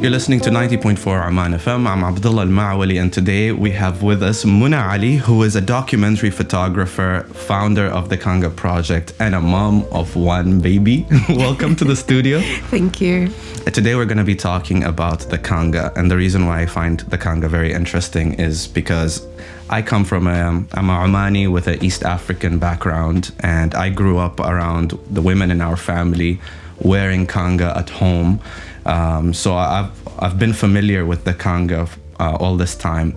You're listening to 90.4 Oman FM. I'm Abdullah Maawali, and today we have with us Muna Ali, who is a documentary photographer, founder of the Kanga Project, and a mom of one baby. Welcome to the studio. Thank you. Today we're going to be talking about the Kanga, and the reason why I find the Kanga very interesting is because I come from I'm a Omani with an East African background, and I grew up around the women in our family wearing Kanga at home. So I've been familiar with the Kanga all this time,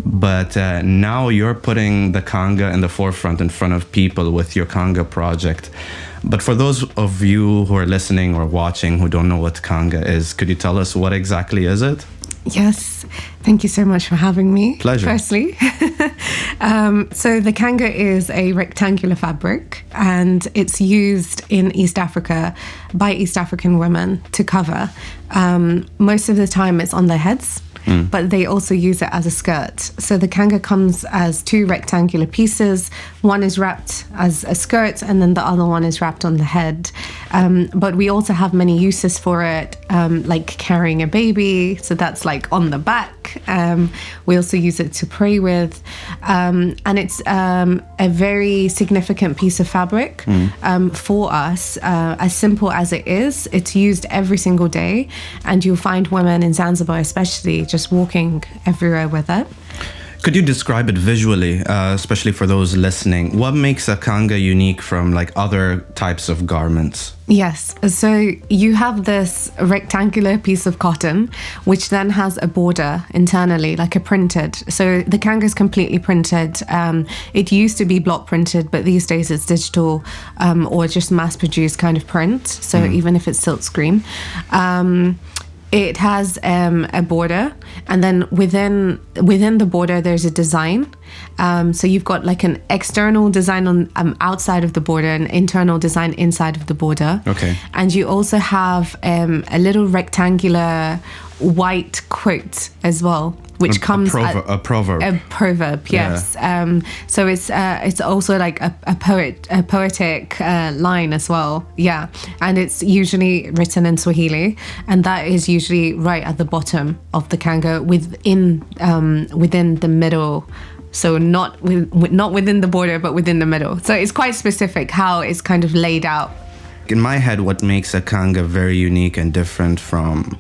but now you're putting the Kanga in the forefront in front of people with your Kanga project. But for those of you who are listening or watching who don't know what Kanga is, could you tell us what exactly is it? Yes, thank you so much for having me. Pleasure. Firstly, so the Kanga is a rectangular fabric, and it's used in East Africa by East African women to cover. Most of the time it's on their heads, but they also use it as a skirt. So the Kanga comes as two rectangular pieces. One is wrapped as a skirt, and then the other one is wrapped on the head. But we also have many uses for it, like carrying a baby. So that's like on the back. We also use it to pray with. And it's a very significant piece of fabric for us. As simple as it is, it's used every single day. And you'll find women in Zanzibar especially just walking everywhere with it. Could you describe it visually, especially for those listening? What makes a Kanga unique from like other types of garments? Yes, so you have this rectangular piece of cotton, which then has a border internally, like a printed. So the Kanga is completely printed. It used to be block printed, but these days it's digital or just mass-produced kind of print. So even if it's silkscreen. It has a border, and then within the border there's a design. So you've got like an external design on outside of the border, an internal design inside of the border. Okay. And you also have a little rectangular white quote as well, which comes a proverb. A proverb, yes. Yeah. So it's also like a poetic line as well. Yeah, and it's usually written in Swahili, and that is usually right at the bottom of the Kanga, within the middle. So not within the border, but within the middle. So it's quite specific how it's kind of laid out. In my head, what makes a Kanga very unique and different from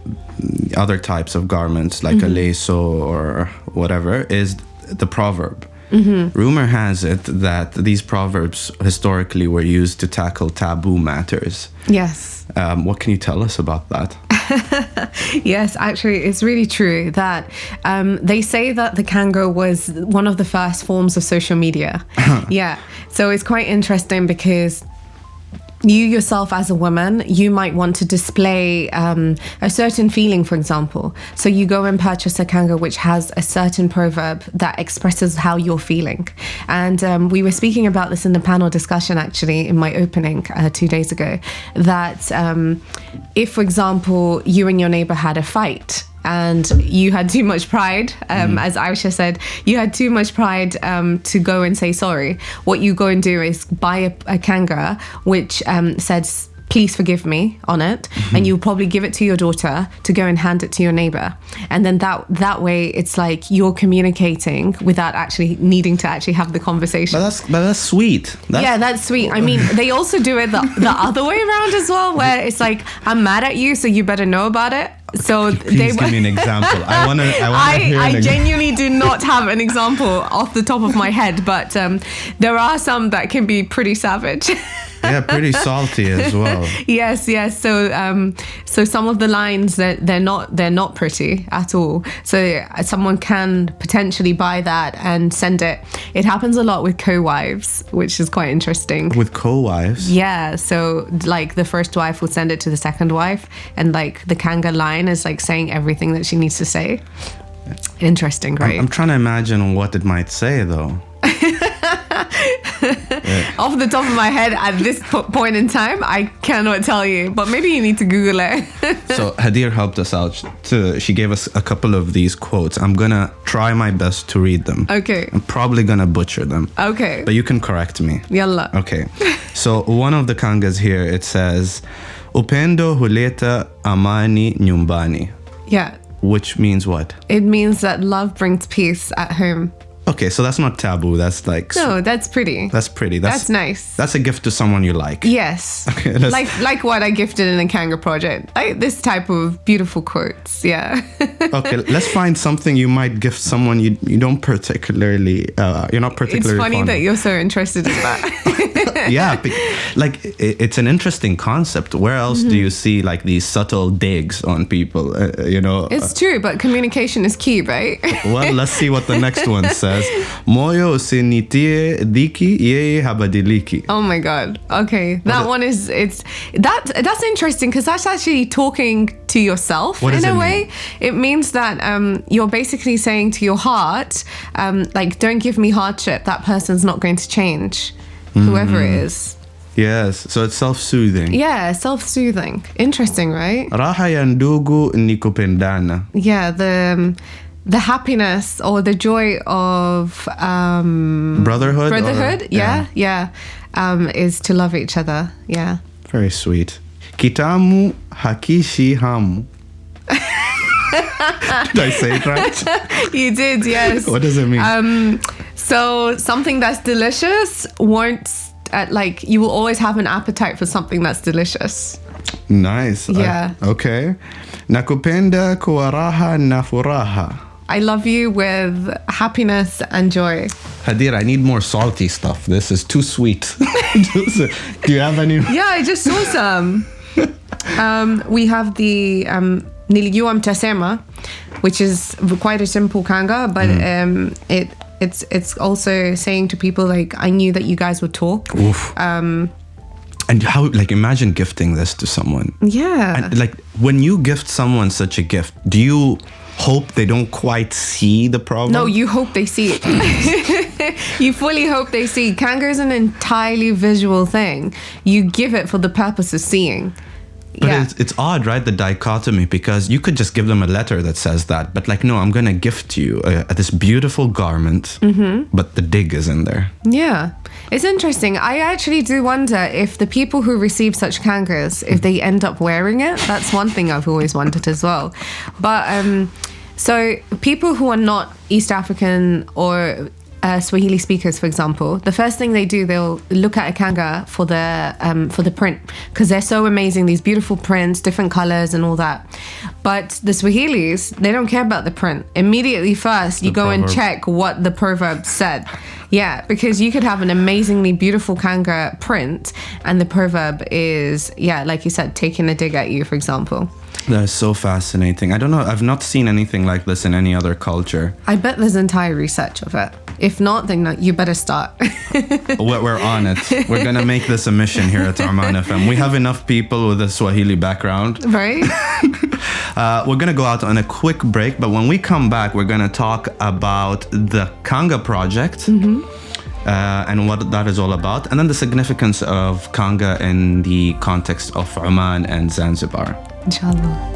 other types of garments like a leso or whatever is the proverb. Rumor has it that these proverbs historically were used to tackle taboo matters. Yes. What can you tell us about that? Yes, actually, it's really true that they say that the Kanga was one of the first forms of social media. Yeah. So it's quite interesting because you yourself as a woman, you might want to display a certain feeling, for example. So you go and purchase a Kanga which has a certain proverb that expresses how you're feeling. And we were speaking about this in the panel discussion, actually, in my opening 2 days ago, that if, for example, you and your neighbor had a fight, and you had too much pride, as Aisha said, you had too much pride to go and say sorry. What you go and do is buy a Kanga which says, please forgive me on it, and you'll probably give it to your daughter to go and hand it to your neighbor. And then that way it's like you're communicating without actually needing to actually have the conversation. But that's sweet. That's sweet. I mean, they also do it the other way around as well, where it's like, I'm mad at you, so you better know about it. So please give me an example. I genuinely do not have an example off the top of my head, but there are some that can be pretty savage. Yeah, pretty salty as well. Yes. So some of the lines they're not pretty at all. So someone can potentially buy that and send it. It happens a lot with co-wives, which is quite interesting. With co-wives? Yeah. So like the first wife will send it to the second wife, and like the Kanga line is like saying everything that she needs to say. Interesting, right? I'm trying to imagine what it might say though. Off the top of my head at this point in time, I cannot tell you, but maybe you need to Google it. So Hadir helped us out. She gave us a couple of these quotes. I'm gonna try my best to read them. Okay. I'm probably gonna butcher them. Okay. But you can correct me. Yalla. Okay. So one of the Kangas here, it says, Upendo huleta amani nyumbani. Yeah. Which means what? It means that love brings peace at home. Okay, so that's not taboo. That's like... No, that's pretty. That's pretty. That's nice. That's a gift to someone you like. Yes. Okay, like what I gifted in the Kanga Project. Like this type of beautiful quotes. Yeah. Okay, let's find something you might gift someone you don't particularly... you're not particularly It's funny fond that of. you're so interested in that. Yeah, like it's an interesting concept. Where else do you see like these subtle digs on people? It's true, but communication is key, right? Well, let's see what the next one says. Moyo usinitie diki yeye habadiliki. Oh my god. Okay, that one is that's interesting because that's actually talking to yourself in a way. It means that you're basically saying to your heart, like, don't give me hardship. That person's not going to change. Whoever it is. Yes, so it's self-soothing. Yeah, self-soothing. Interesting, right? Raha ya ndugu ni kupendana. Yeah, the happiness or the joy of brotherhood. Yeah. Is to love each other. Yeah. Very sweet. Kitamu hakishi hamu. Did I say it right? You did, yes. What does it mean? So something that's delicious won't, like, you will always have an appetite for something that's delicious. Nice. Yeah. Okay. Nakupenda kwa raha na furaha. I love you with happiness and joy. Hadir, I need more salty stuff. This is too sweet. Do you have any? Yeah, I just saw some. We have the Niliyuam Tasema, which is quite a simple kanga, but it's also saying to people like, I knew that you guys would talk. Oof. And how, like, imagine gifting this to someone. Yeah. And, like, when you gift someone such a gift, do you hope they don't quite see the problem? No, you hope they see it. You fully hope they see. Kanga is an entirely visual thing. You give it for the purpose of seeing. But it's odd, right? The dichotomy, because you could just give them a letter that says that. But like, no, I'm going to gift you this beautiful garment, but the dig is in there. Yeah. It's interesting. I actually do wonder if the people who receive such kangas, if they end up wearing it. That's one thing I've always wondered as well. But so people who are not East African or Swahili speakers, for example, the first thing they do, they'll look at a kanga for the print, because they're so amazing, these beautiful prints, different colors and all that. But the Swahilis, they don't care about the print. Immediately first, you go and check what the proverb said. Yeah, because you could have an amazingly beautiful kanga print and the proverb is, like you said, taking a dig at you, for example. That's so fascinating. I don't know. I've not seen anything like this in any other culture. I bet there's entire research of it. If not, then you better start. We're on it. We're going to make this a mission here at Oman FM. We have enough people with a Swahili background. Right? We're going to go out on a quick break, but when we come back, we're going to talk about the Kanga Project. And what that is all about, and then the significance of Kanga in the context of Oman and Zanzibar. Inshallah.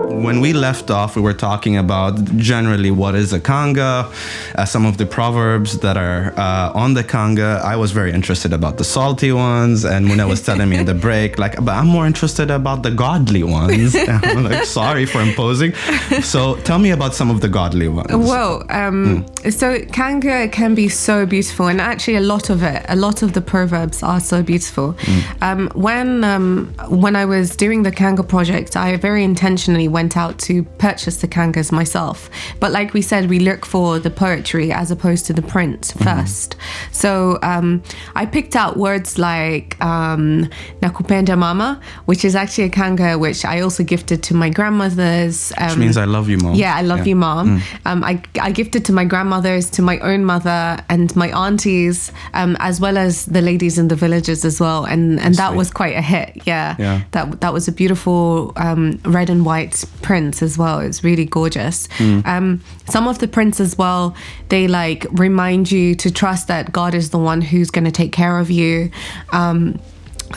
When we left off, we were talking about generally what is a kanga, some of the proverbs that are on the kanga. I was very interested about the salty ones, and Muna was telling me in the break, like, but I'm more interested about the godly ones. And I'm like, sorry for imposing. So tell me about some of the godly ones. Well, so kanga can be so beautiful, and actually a lot of the proverbs are so beautiful. When I was doing the Kanga Project, I very intentionally went out to purchase the kangas myself, but like we said, we look for the poetry as opposed to the print first. So I picked out words like nakupenda mama, which is actually a kanga which I also gifted to my grandmothers, which means I love you, mom. I love you, mom. I gifted to my grandmothers, to my own mother and my aunties, as well as the ladies in the villages as well, and that was quite a hit. That was a beautiful red and white prints as well. It's really gorgeous. Some of the prints as well, they like remind you to trust that God is the one who's going to take care of you.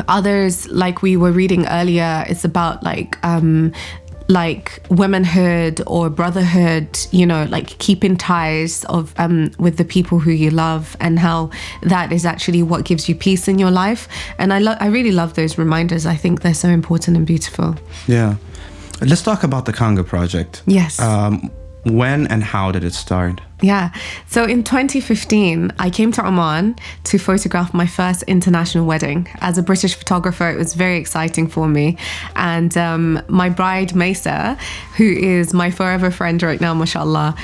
Others, like we were reading earlier, it's about like like womanhood or brotherhood, you know, like keeping ties of with the people who you love, and how that is actually what gives you peace in your life. And I really love those reminders. I think they're so important and beautiful. Yeah. Let's talk about the Kanga Project. Yes. When and how did it start? Yeah. So in 2015, I came to Oman to photograph my first international wedding. As a British photographer, it was very exciting for me. And my bride, Maysa, who is my forever friend right now, mashallah,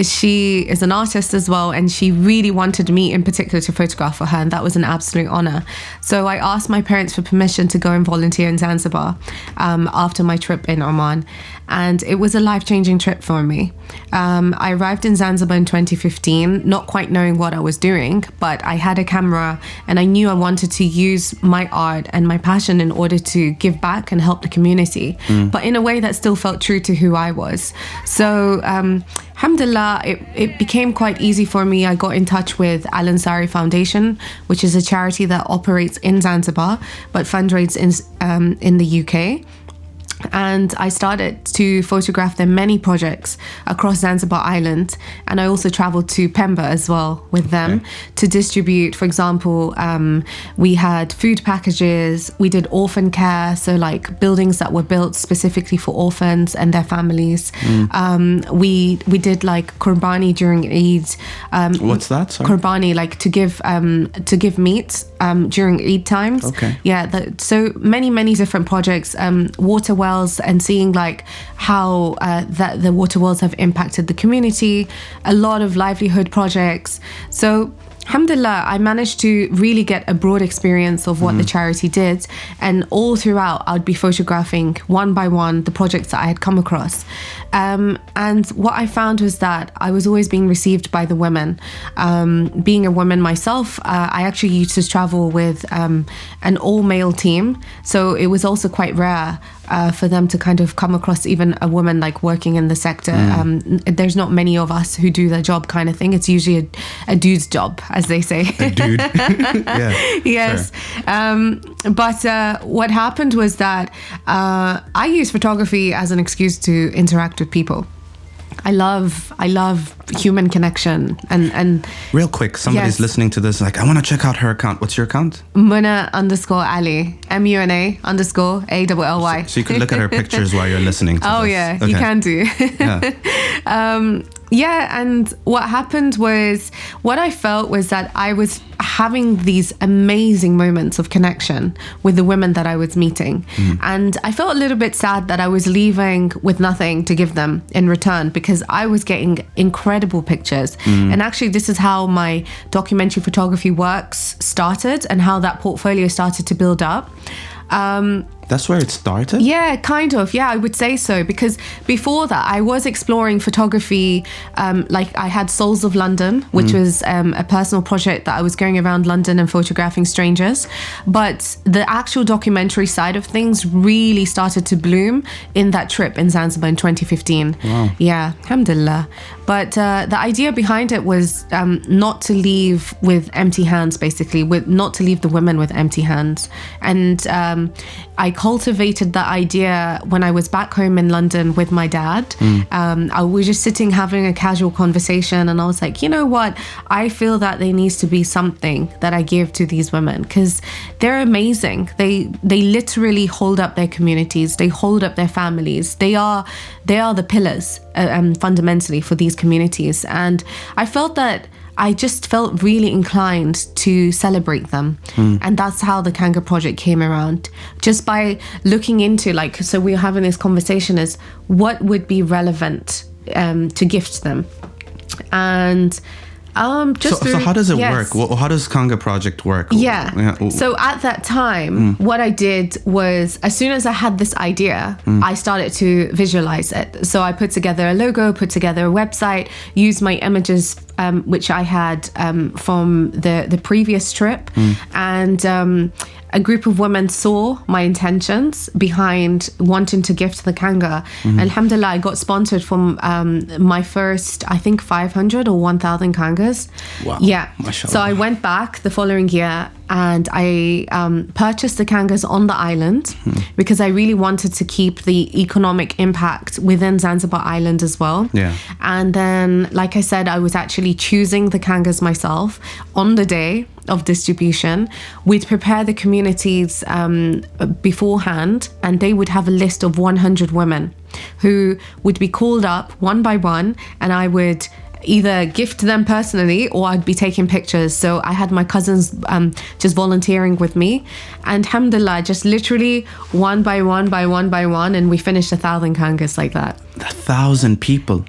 she is an artist as well. And she really wanted me in particular to photograph for her. And that was an absolute honor. So I asked my parents for permission to go and volunteer in Zanzibar after my trip in Oman. And it was a life-changing trip for me. I arrived in Zanzibar in 2015, not quite knowing what I was doing, but I had a camera and I knew I wanted to use my art and my passion in order to give back and help the community, but in a way that still felt true to who I was. So, alhamdulillah, it became quite easy for me. I got in touch with Al Ansari Foundation, which is a charity that operates in Zanzibar, but fundraises in the UK. And I started to photograph their many projects across Zanzibar Island. And I also traveled to Pemba as well with them to distribute. For example, we had food packages. We did orphan care. So like buildings that were built specifically for orphans and their families. We did like Qurbani during Eid. What's that? Sorry? Qurbani, like to give meat during Eid times. Okay. Yeah. So many different projects. Water wells, and seeing like how that the water wells have impacted the community, a lot of livelihood projects. So alhamdulillah, I managed to really get a broad experience of what the charity did, and all throughout I'd be photographing one by one the projects that I had come across. And what I found was that I was always being received by the women. Being a woman myself, I actually used to travel with an all-male team, so it was also quite rare for them to kind of come across even a woman like working in the sector. There's not many of us who do the job kind of thing. It's usually a dude's job, as they say. A dude. Yeah. Yes. Sure. But what happened was that I use photography as an excuse to interact with people. I love human connection and real quick, somebody's listening to this like, I want to check out her account. What's your account? Muna_Ali, MUNA_ALLY. So you could look at her pictures while you're listening to this. Yeah, okay. You can do. Yeah. And what happened was, what I felt was that I was having these amazing moments of connection with the women that I was meeting. And I felt a little bit sad that I was leaving with nothing to give them in return, because I was getting incredible pictures. And actually, this is how my documentary photography works started, and how that portfolio started to build up. That's where it started? Yeah, kind of. Yeah, I would say so. Because before that, I was exploring photography. Like I had Souls of London, which was a personal project that I was going around London and photographing strangers. But the actual documentary side of things really started to bloom in that trip in Zanzibar in 2015. Wow. Yeah, alhamdulillah. But the idea behind it was not to leave with empty hands, basically, not to leave the women with empty hands. And I cultivated that idea when I was back home in London with my dad. I was just sitting having a casual conversation, and I was like, you know what? I feel that there needs to be something that I give to these women, because they're amazing. They literally hold up their communities. They hold up their families. They are the pillars fundamentally for these communities. And I felt that I just felt really inclined to celebrate them. And that's how the Kanga Project came around. Just by looking into, like, so we're having this conversation is what would be relevant to gift them. And so how does it work? How does Kanga Project work? Yeah. So at that time, what I did was, as soon as I had this idea, I started to visualize it. So I put together a logo, put together a website, used my images, which I had from the previous trip, and a group of women saw my intentions behind wanting to gift the Kanga. Alhamdulillah, I got sponsored from my first, I think, 500 or 1,000 Kangas. Wow. Yeah. Mashallah. So I went back the following year and I purchased the kangas on the island because I really wanted to keep the economic impact within Zanzibar Island as well. Yeah. And then, like I said, I was actually choosing the kangas myself on the day of distribution. We'd prepare the communities beforehand, and they would have a list of 100 women who would be called up one by one, and I would either gift them personally or I'd be taking pictures. So I had my cousins just volunteering with me, and alhamdulillah, just literally one by one, and we finished 1,000 kangas like that. 1,000 people.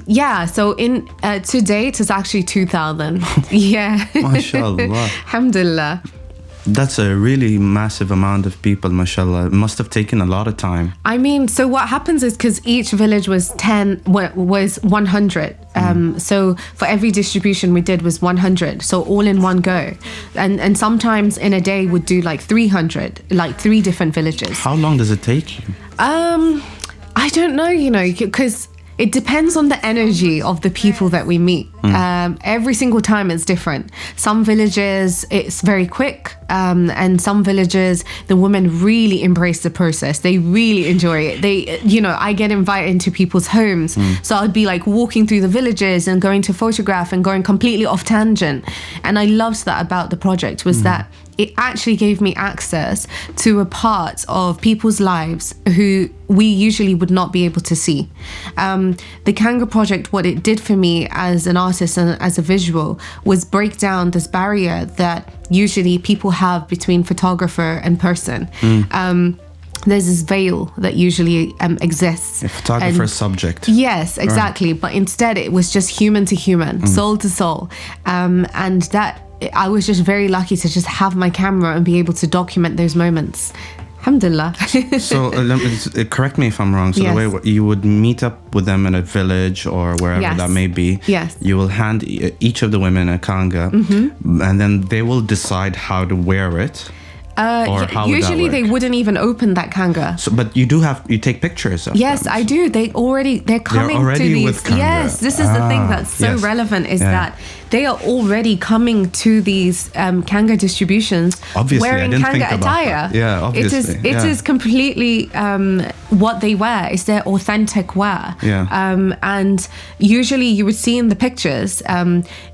Yeah, so to date it's actually 2,000. Yeah. MashaAllah. Alhamdulillah. That's a really massive amount of people, mashallah. It must have taken a lot of time. I mean, so what happens is, because each village was 100. So for every distribution we did was 100. So all in one go. And sometimes in a day would do like 300, like 3 different villages. How long does it take you? I don't know, because it depends on the energy of the people that we meet. Every single time it's different. Some villages, it's very quick. And some villages, the women really embrace the process. They really enjoy it. I get invited into people's homes. So I'd be like walking through the villages and going to photograph and going completely off tangent. And I loved that about the project, was that it actually gave me access to a part of people's lives who we usually would not be able to see. The Kanga Project, what it did for me as an artist and as a visual, was break down this barrier that usually people have between photographer and person. There's this veil that usually exists. A photographer's subject. Yes, exactly. Right. But instead it was just human to human, soul to soul. And that, I was just very lucky to just have my camera and be able to document those moments. Alhamdulillah. So correct me if I'm wrong. So yes. The way you would meet up with them in a village or wherever yes. that may be. Yes. You will hand each of the women a kanga, and then they will decide how to wear it. Usually they wouldn't even open that kanga. So, but you take pictures of yes, them. I do. They're coming already to these. With kanga. Yes, this is the thing that's so relevant is that they are already coming to these kanga distributions wearing kanga attire. Yeah, obviously. It is completely what they wear. It's their authentic wear. Yeah. And usually you would see in the pictures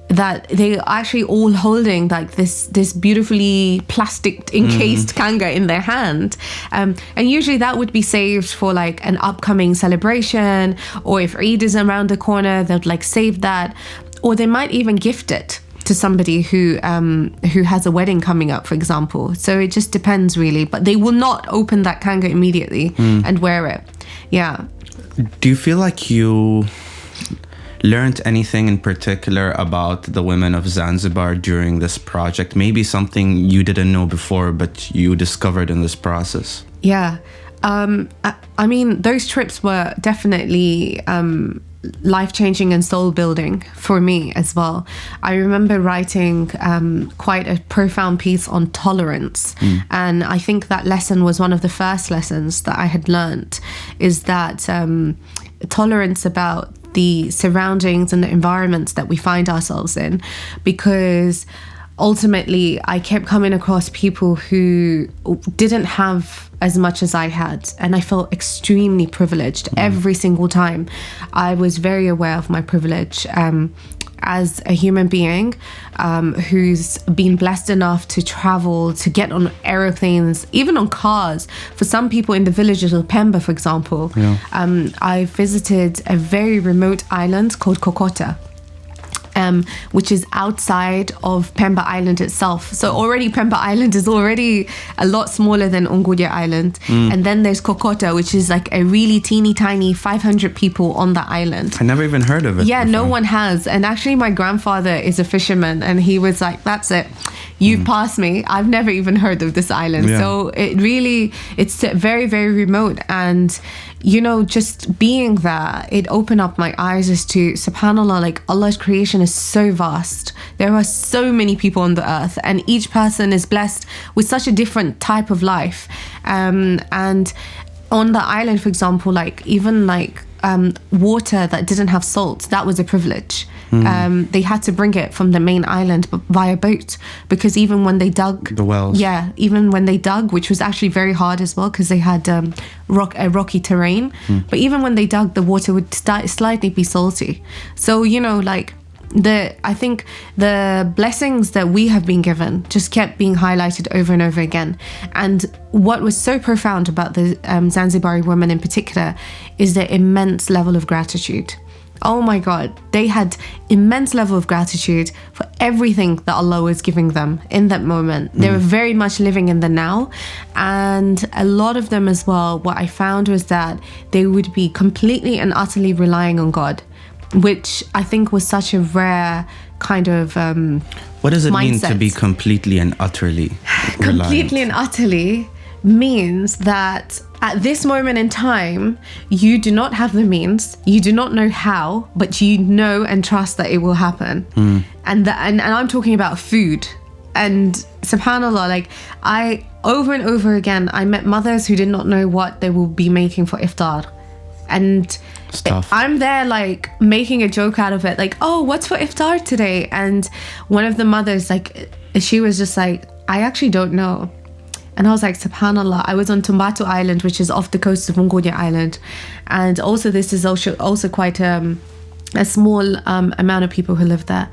that they are actually all holding like this beautifully plastic encased kanga in their hand, and usually that would be saved for like an upcoming celebration, or if Eid is around the corner, they'd like save that, or they might even gift it to somebody who has a wedding coming up, for example. So it just depends really, but they will not open that kanga immediately and wear it. Yeah. Do you feel like you learned anything in particular about the women of Zanzibar during this project? Maybe something you didn't know before, but you discovered in this process? Yeah. I mean, those trips were definitely life-changing and soul-building for me as well. I remember writing quite a profound piece on tolerance. And I think that lesson was one of the first lessons that I had learned, is that tolerance about the surroundings and the environments that we find ourselves in, because ultimately I kept coming across people who didn't have as much as I had, and I felt extremely privileged every single time. I was very aware of my privilege as a human being who's been blessed enough to travel, to get on aeroplanes, even on cars. For some people in the villages of Pemba, for example, I visited a very remote island called Kokota, which is outside of Pemba Island itself. So already Pemba Island is already a lot smaller than Unguja Island. And then there's Kokota, which is like a really teeny tiny 500 people on the island. I never even heard of it. Yeah, before. No one has. And actually my grandfather is a fisherman, and he was like, that's it. You've passed me. I've never even heard of this island. Yeah. So it's very, very remote. And just being there, it opened up my eyes as to, subhanAllah, like Allah's creation is so vast. There are so many people on the earth, and each person is blessed with such a different type of life. And on the island, for example, water that didn't have salt, that was a privilege. They had to bring it from the main island via boat, because even when they dug the wells, even when they dug, which was actually very hard as well, because they had rocky terrain, but even when they dug, the water would slightly be salty. So, you know, like, I think the blessings that we have been given just kept being highlighted over and over again. And what was so profound about the Zanzibari women in particular is their immense level of gratitude. Oh my God, they had immense level of gratitude for everything that Allah was giving them in that moment. They were very much living in the now. And a lot of them as well, what I found was that they would be completely and utterly relying on God, which I think was such a rare kind of what does it mindset. mean to be completely and utterly reliant? Completely and utterly means that at this moment in time, you do not have the means, you do not know how, but you know and trust that it will happen. And I'm talking about food. And subhanAllah, like, I over and over again, I met mothers who did not know what they will be making for iftar. And I'm there like making a joke out of it, like, oh, what's for iftar today? And one of the mothers, like, she was just like, I actually don't know. And I was like, subhanallah, I was on Tumbatu Island, which is off the coast of Mongolia Island. And also this is also quite a small amount of people who live there.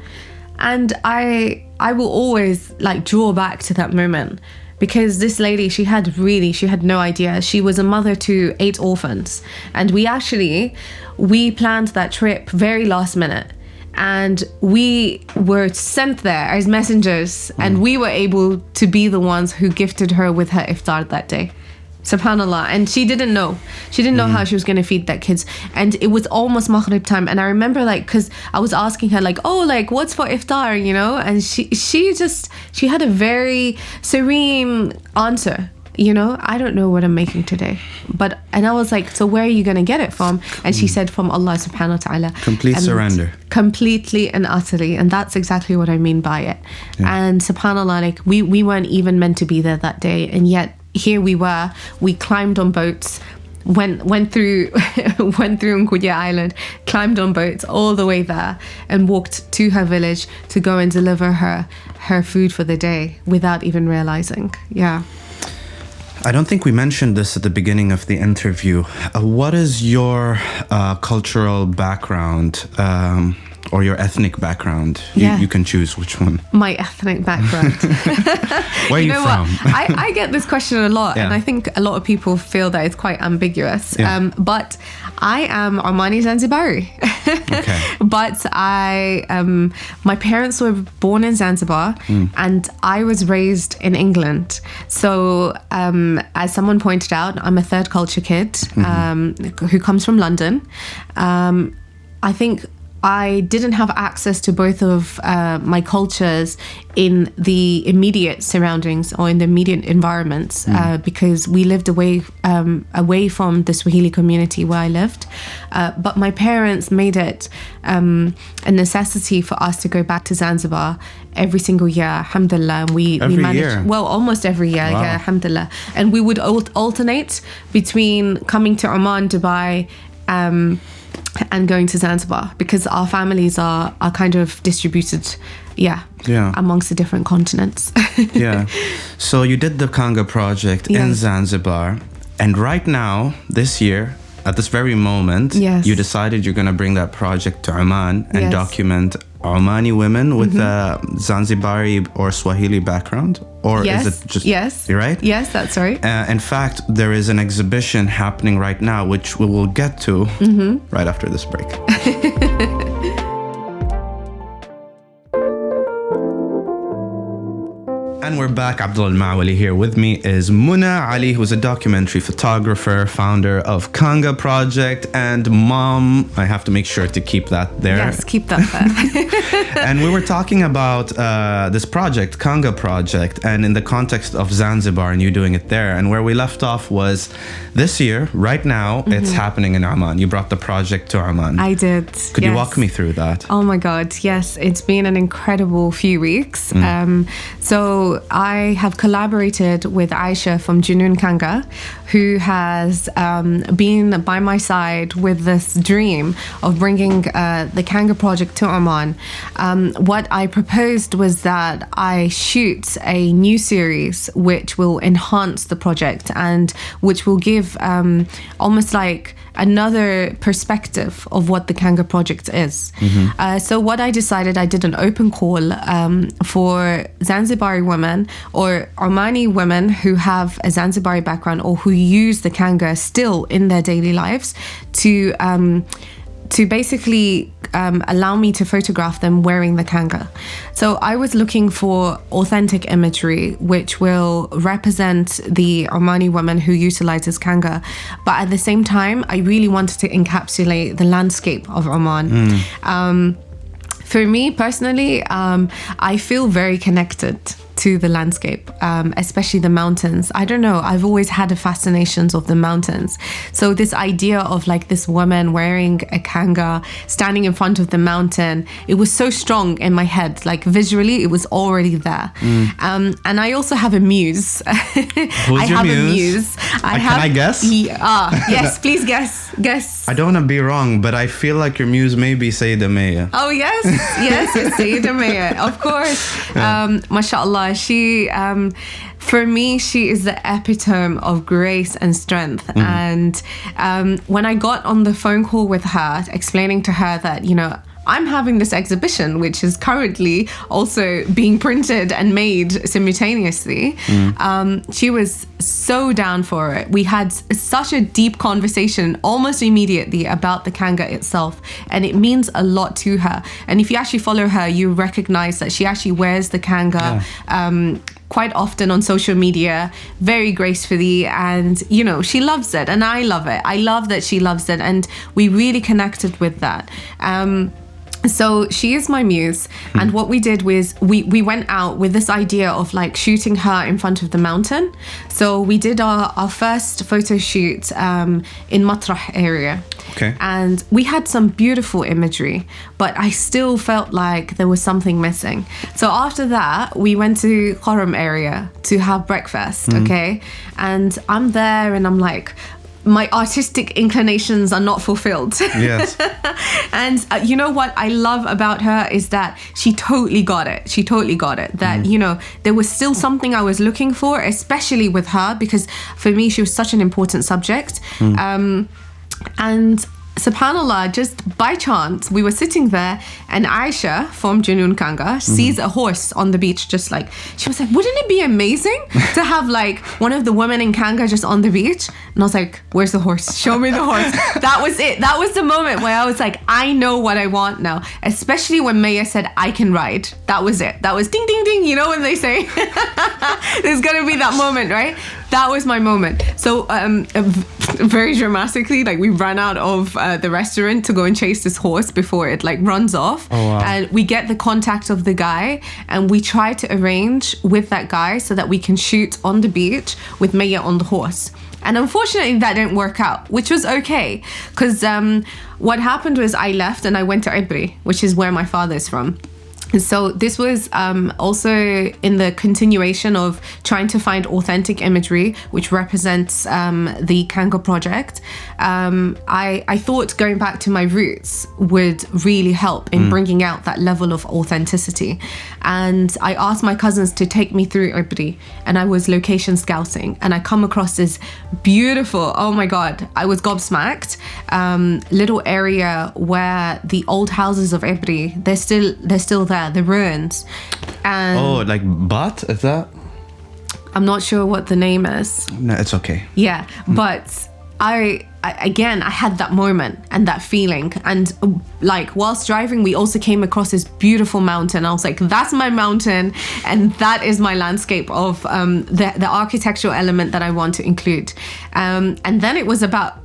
And I will always like draw back to that moment, because this lady, she had no idea. She was a mother to 8 orphans. And we planned that trip very last minute. And we were sent there as messengers, and we were able to be the ones who gifted her with her iftar that day. Subhanallah. And she didn't know how she was going to feed that kids. And it was almost Maghrib time. And I remember, like, because I was asking her, like, oh, like, what's for iftar, you know? And she had a very serene answer. You know, I don't know what I'm making today. And I was like, so where are you going to get it from? And she said, from Allah subhanahu wa ta'ala. Complete surrender. Completely and utterly. And that's exactly what I mean by it. Yeah. And subhanAllah, like, we weren't even meant to be there that day. And yet here we were. We climbed on boats, went through Nkudia Island, climbed on boats all the way there, and walked to her village to go and deliver her food for the day without even realizing. Yeah. I don't think we mentioned this at the beginning of the interview. What is your cultural background or your ethnic background? You can choose which one. My ethnic background. Where are you from? I get this question a lot, and I think a lot of people feel that it's quite ambiguous. Yeah. But I am Omani Zanzibari. Okay. But my parents were born in Zanzibar, and I was raised in England. So as someone pointed out, I'm a third culture kid who comes from London. I think I didn't have access to both of my cultures in the immediate surroundings or in the immediate environments because we lived away from the Swahili community where I lived. But my parents made it a necessity for us to go back to Zanzibar every single year, alhamdulillah. And we managed, well, almost every year, wow. Yeah, alhamdulillah. And we would alternate between coming to Oman, Dubai, and going to Zanzibar, because our families are kind of distributed, amongst the different continents. Yeah. So you did the Kanga Project in Zanzibar, and right now, this year, at this very moment, you decided you're going to bring that project to Oman and document Omani women with a Zanzibari or Swahili background? Or is it just... Yes. You're right? Yes, that's right. In fact, there is an exhibition happening right now, which we will get to right after this break. And we're back. Abdullah Maawali here. With me is Muna Ali, who's a documentary photographer, founder of Kanga Project, and mom. I have to make sure to keep that there. Yes, keep that there. And we were talking about this project, Kanga Project, and in the context of Zanzibar and you doing it there. And where we left off was this year, right now, it's happening in Oman. You brought the project to Oman. I did. Could you walk me through that? Oh my God, yes. It's been an incredible few weeks. So So I have collaborated with Aisha from Junoon Kanga, who has been by my side with this dream of bringing the Kanga Project to Oman. What I proposed was that I shoot a new series which will enhance the project and which will give almost like another perspective of what the Kanga Project is. So what I decided, I did an open call for Zanzibari women or Omani women who have a Zanzibari background or who use the Kanga still in their daily lives to basically allow me to photograph them wearing the Kanga. So I was looking for authentic imagery which will represent the Omani woman who utilizes Kanga, but at the same time I really wanted to encapsulate the landscape of Oman. For me personally, I feel very connected to the landscape, especially the mountains. I don't know, I've always had a fascination of the mountains. So this idea of like this woman wearing a Kanga, standing in front of the mountain, it was so strong in my head, like visually, it was already there. And I also have a muse. Who's your muse? A muse. Can I guess? Yes, please guess. I don't want to be wrong, but I feel like your muse may be Sayyida Maya. Oh yes, it's Sayyida Maya, of course. Mashallah, she, for me, she is the epitome of grace and strength. And when I got on the phone call with her, explaining to her that, you know, I'm having this exhibition, which is currently also being printed and made simultaneously. She was so down for it. We had such a deep conversation almost immediately about the Kanga itself, and it means a lot to her. And if you actually follow her, you recognize that she actually wears the Kanga quite often on social media, very gracefully, and you know, she loves it and I love it. I love that she loves it, and we really connected with that. So she is my muse, and what we did was we went out with this idea of like shooting her in front of the mountain. So we did our first photo shoot in Matrah area. Okay. And we had some beautiful imagery, but I still felt like there was something missing. So after that, we went to Qaram area to have breakfast, okay? And I'm there and I'm like, my artistic inclinations are not fulfilled. Yes. And you know what I love about her is that she totally got it. She totally got it. That, you know, there was still something I was looking for, especially with her, because for me, she was such an important subject. And subhanallah, just by chance, we were sitting there and Aisha from Junoon Kanga sees a horse on the beach, just like, she was like, wouldn't it be amazing to have like one of the women in Kanga just on the beach? And I was like, where's the horse? Show me the horse. That was it. That was the moment where I was like, I know what I want now. Especially when Maya said, I can ride. That was it. That was ding, ding, ding. You know when they say, there's going to be that moment, right? That was my moment. So very dramatically, like we ran out of the restaurant to go and chase this horse before it like runs off. Oh, wow. And we get the contact of the guy and we try to arrange with that guy so that we can shoot on the beach with Maya on the horse. And unfortunately that didn't work out, which was okay. Because what happened was I left and I went to Ibri, which is where my father is from. So this was also in the continuation of trying to find authentic imagery which represents the Kanga Project. I thought going back to my roots would really help in bringing out that level of authenticity. And I asked my cousins to take me through Ibri, and I was location scouting, and I come across this beautiful, oh my God, I was gobsmacked, little area where the old houses of Ibri, they're still there. The ruins. And like Bat, is that? I'm not sure what the name is. No, it's okay. Yeah, but I again, I had that moment and that feeling, and like whilst driving, we also came across this beautiful mountain. I was like, that's my mountain, and that is my landscape of the architectural element that I want to include. And then it was about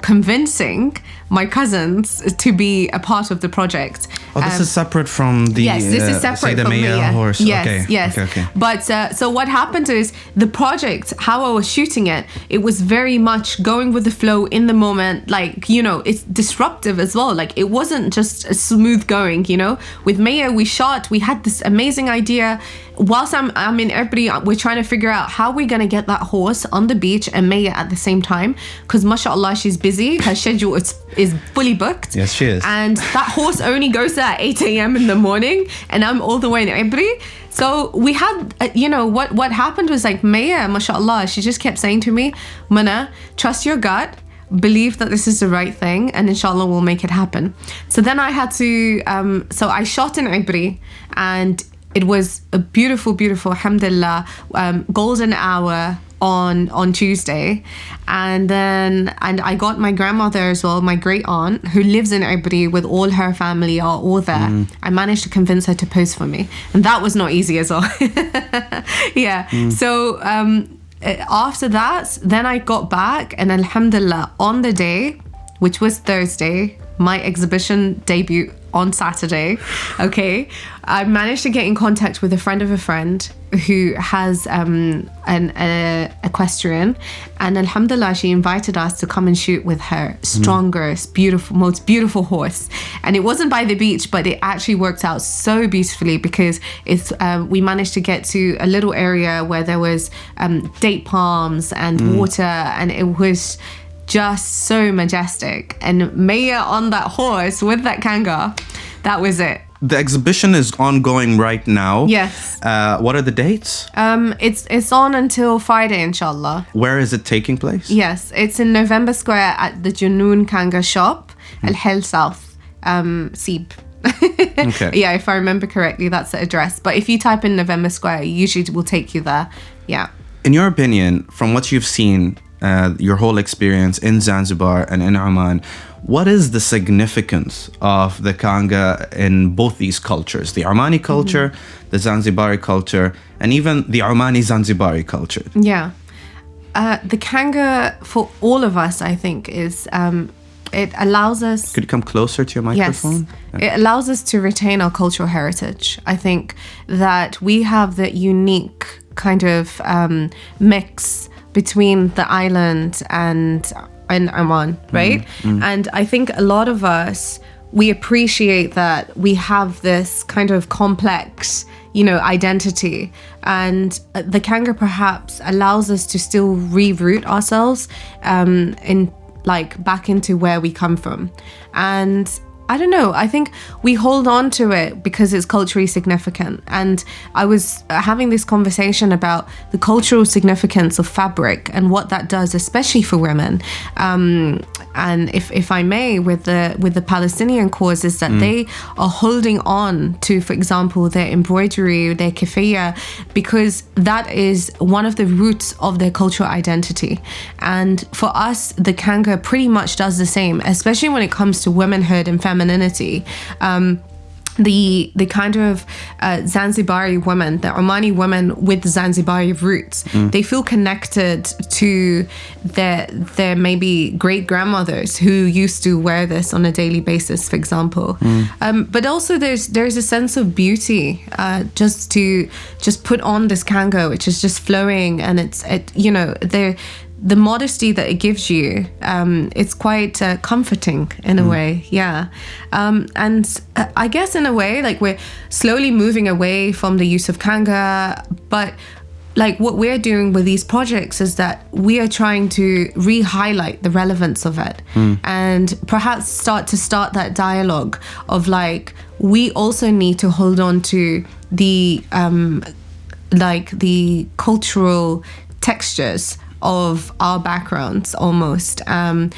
convincing my cousins to be a part of the project. Oh, this is separate from the yes, this is separate Sayyidah from Maya Maya. horse. Yes, Okay. yes. Okay. But so what happened is the project, how I was shooting it, it was very much going with the flow in the moment. Like, you know, it's disruptive as well. Like, it wasn't just a smooth going, you know. With Maya, we had this amazing idea. Whilst I'm in Ebri, we're trying to figure out how we're going to get that horse on the beach and Maya at the same time. Because, mashallah, she's busy. Her schedule is fully booked. Yes, she is. And that horse only goes there at 8 a.m. in the morning. And I'm all the way in Ebri. So we had, you know, what happened was like Maya, mashallah, she just kept saying to me, Mana, trust your gut. Believe that this is the right thing, and inshallah we'll make it happen. So then I had to, so I shot in Ibri, and it was a beautiful, alhamdulillah, golden hour on Tuesday. And I got my grandmother as well, my great aunt, who lives in Ibri with all her family are all there. I managed to convince her to pose for me, and that was not easy as well. So after that, then I got back, and alhamdulillah, on the day, which was Thursday, my exhibition debut on Saturday, okay, I managed to get in contact with a friend of a friend who has an equestrian, and alhamdulillah, she invited us to come and shoot with her strongest, most beautiful horse. And it wasn't by the beach, but it actually worked out so beautifully because we managed to get to a little area where there was date palms and water, and it was just so majestic. And Maya on that horse with that kanga, that was it. The exhibition is ongoing right now. Yes. What are the dates? It's on until Friday, inshallah. Where is it taking place? Yes, it's in November Square at the Junoon Kanga shop, Al Hel South, Seeb. Okay. Yeah, if I remember correctly, that's the address. But if you type in November Square, usually it will take you there. Yeah. In your opinion, from what you've seen, your whole experience in Zanzibar and in Oman, what is the significance of the Kanga in both these cultures? The Omani culture, the Zanzibari culture, and even the Omani Zanzibari culture? Yeah. The Kanga, for all of us, I think, is... it allows us... Could you come closer to your microphone? Yes. It allows us to retain our cultural heritage. I think that we have the unique kind of mix between the island and Oman, right? And I think a lot of us, we appreciate that we have this kind of complex, you know, identity. And the Kanga perhaps allows us to still reroute ourselves in like back into where we come from. And I don't know, I think we hold on to it because it's culturally significant. And I was having this conversation about the cultural significance of fabric and what that does, especially for women. And if I may, with the Palestinian cause, is that they are holding on to, for example, their embroidery, their keffiyeh, because that is one of the roots of their cultural identity. And for us, the Kanga pretty much does the same, especially when it comes to womanhood and femininity. The kind of Zanzibari women, the Omani women with Zanzibari roots, they feel connected to their maybe great grandmothers who used to wear this on a daily basis, for example. But also there's a sense of beauty just to put on this Kanga, which is just flowing, and the modesty that it gives you, it's quite comforting in a way, yeah. And I guess in a way, like, we're slowly moving away from the use of Kanga, but like what we're doing with these projects is that we are trying to re-highlight the relevance of it, and perhaps start that dialogue of like, we also need to hold on to the cultural textures of our backgrounds almost, and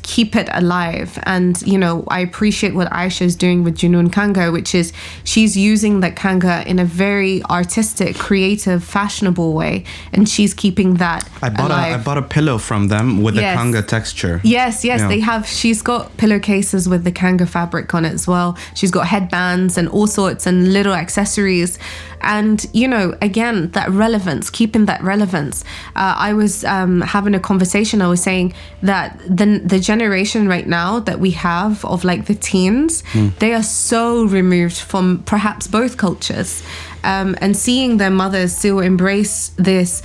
keep it alive. And you know, I appreciate what Aisha is doing with Junoon Kanga, which is she's using the Kanga in a very artistic, creative, fashionable way, and she's keeping that alive. I bought a pillow from them with the Kanga texture. Yes, they have. She's got pillowcases with the Kanga fabric on it as well. She's got headbands and all sorts and little accessories. And you know, again, that relevance, keeping that relevance. I was having a conversation. I was saying that the generation right now that we have of like the teens, they are so removed from perhaps both cultures. And seeing their mothers still embrace this,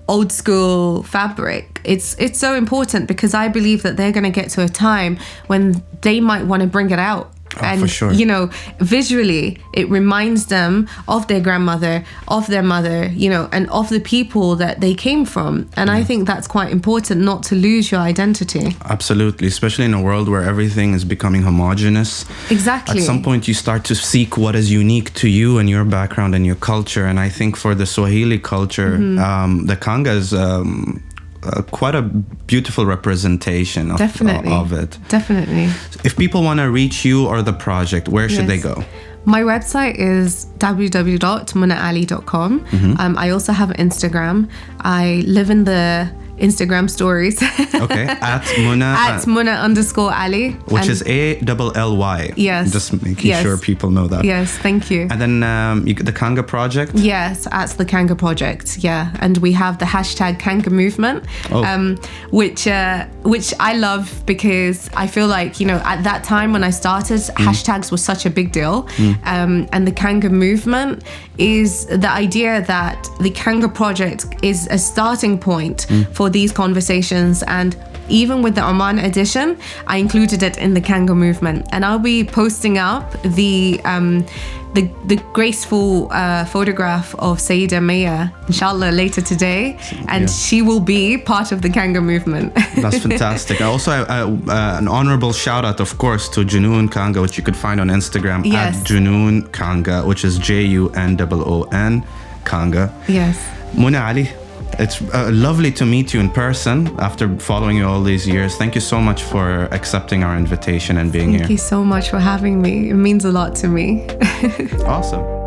old school fabric, it's so important, because I believe that they're going to get to a time when they might want to bring it out. And, for sure. Visually, it reminds them of their grandmother, of their mother, and of the people that they came from. And I think that's quite important, not to lose your identity. Absolutely, especially in a world where everything is becoming homogenous. Exactly. At some point, you start to seek what is unique to you and your background and your culture. And I think for the Swahili culture, the Kanga is quite a beautiful representation of it. Definitely. If people want to reach you or the project, where should they go? My website is www.munaali.com. I also have Instagram. I live in the Instagram stories. Okay, at Muna_Ali. Which is ALLY. Yes. Just making sure people know that. Yes, thank you. And then the Kanga Project? Yes, at the Kanga Project, yeah. And we have the hashtag Kanga Movement, which I love, because I feel like, at that time when I started, hashtags was such a big deal. And the Kanga Movement is the idea that the Kanga Project is a starting point for these conversations. And even with the Oman edition, I included it in the Kanga movement. And I'll be posting up the graceful photograph of Sayyida Maya, inshallah, later today. And she will be part of the Kanga movement. That's fantastic. Also, an honorable shout out, of course, to Junoon Kanga, which you could find on Instagram at Junoon Kanga, which is JUNOON Kanga. Yes. Muna Ali, it's lovely to meet you in person after following you all these years. Thank you so much for accepting our invitation and being here. Thank you so much for having me. It means a lot to me. Awesome.